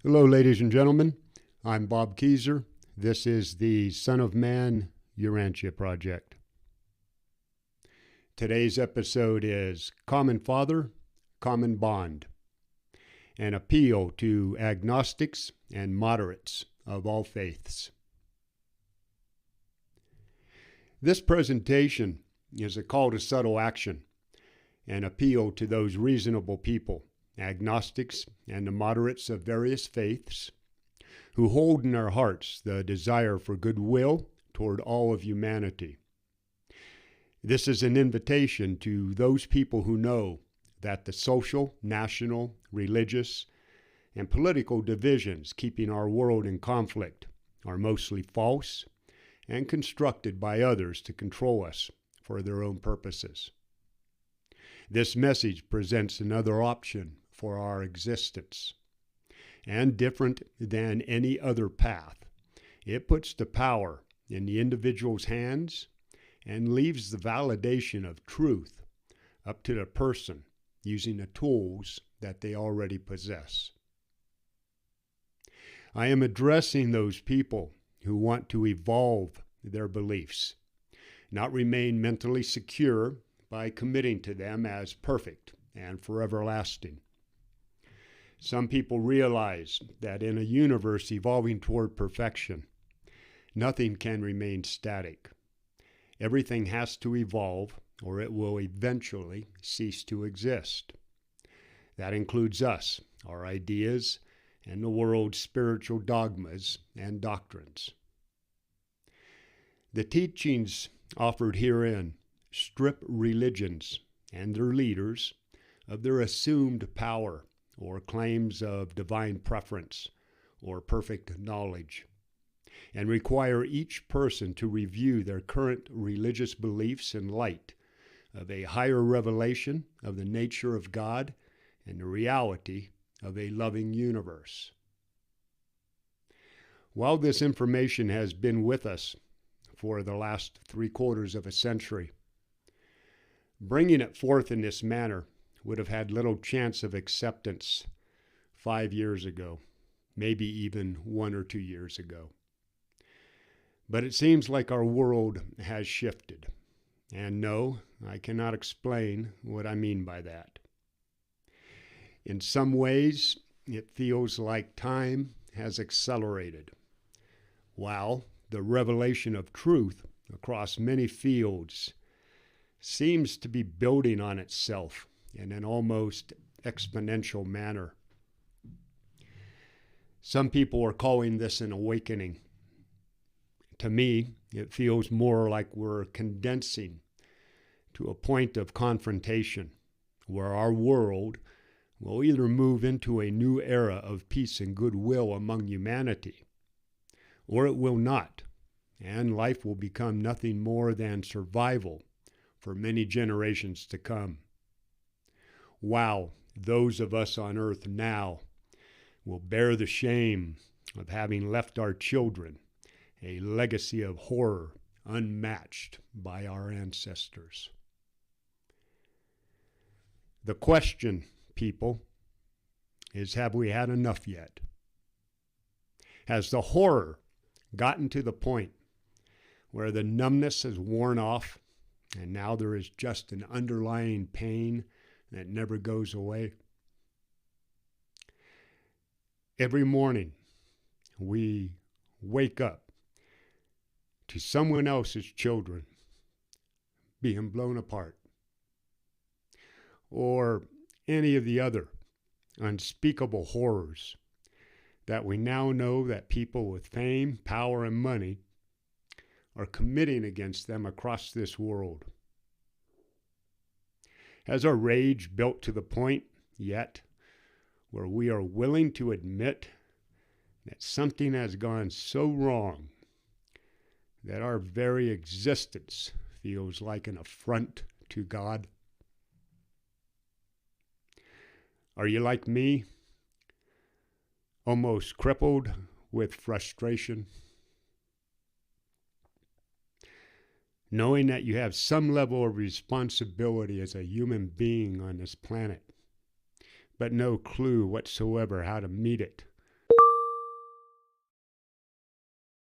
Hello, ladies and gentlemen. I'm Bob Keyser. This is the Son of Man Urantia Project. Today's episode is Common Father, Common Bond, an appeal to agnostics and moderates of all faiths. This presentation is a call to subtle action, an appeal to those reasonable people, agnostics and the moderates of various faiths, who hold in their hearts the desire for goodwill toward all of humanity. This is an invitation to those people who know that the social, national, religious, and political divisions keeping our world in conflict are mostly false and constructed by others to control us for their own purposes. This message presents another option for our existence, and different than any other path. It puts the power in the individual's hands and leaves the validation of truth up to the person using the tools that they already possess. I am addressing those people who want to evolve their beliefs, not remain mentally secure by committing to them as perfect and for everlasting. Some people realize that in a universe evolving toward perfection, nothing can remain static. Everything has to evolve, or it will eventually cease to exist. That includes us, our ideas, and the world's spiritual dogmas and doctrines. The teachings offered herein strip religions and their leaders of their assumed power or claims of divine preference or perfect knowledge, and require each person to review their current religious beliefs in light of a higher revelation of the nature of God and the reality of a loving universe. While this information has been with us for the last 3/4 of a century, bringing it forth in this manner would have had little chance of acceptance 5 years ago, maybe even 1 or 2 years ago. But it seems like our world has shifted. And no, I cannot explain what I mean by that. In some ways, it feels like time has accelerated, while the revelation of truth across many fields seems to be building on itself in an almost exponential manner. Some people are calling this an awakening. To me, it feels more like we're condensing to a point of confrontation where our world will either move into a new era of peace and goodwill among humanity, or it will not, and life will become nothing more than survival for many generations to come. Wow, those of us on earth now will bear the shame of having left our children a legacy of horror unmatched by our ancestors. The question, people, is, have we had enough yet? Has the horror gotten to the point where the numbness has worn off and now there is just an underlying pain that never goes away? Every morning, we wake up to someone else's children being blown apart, or any of the other unspeakable horrors that we now know that people with fame, power, and money are committing against them across this world. Has our rage built to the point yet where we are willing to admit that something has gone so wrong that our very existence feels like an affront to God? Are you like me, almost crippled with frustration? Knowing that you have some level of responsibility as a human being on this planet, but no clue whatsoever how to meet it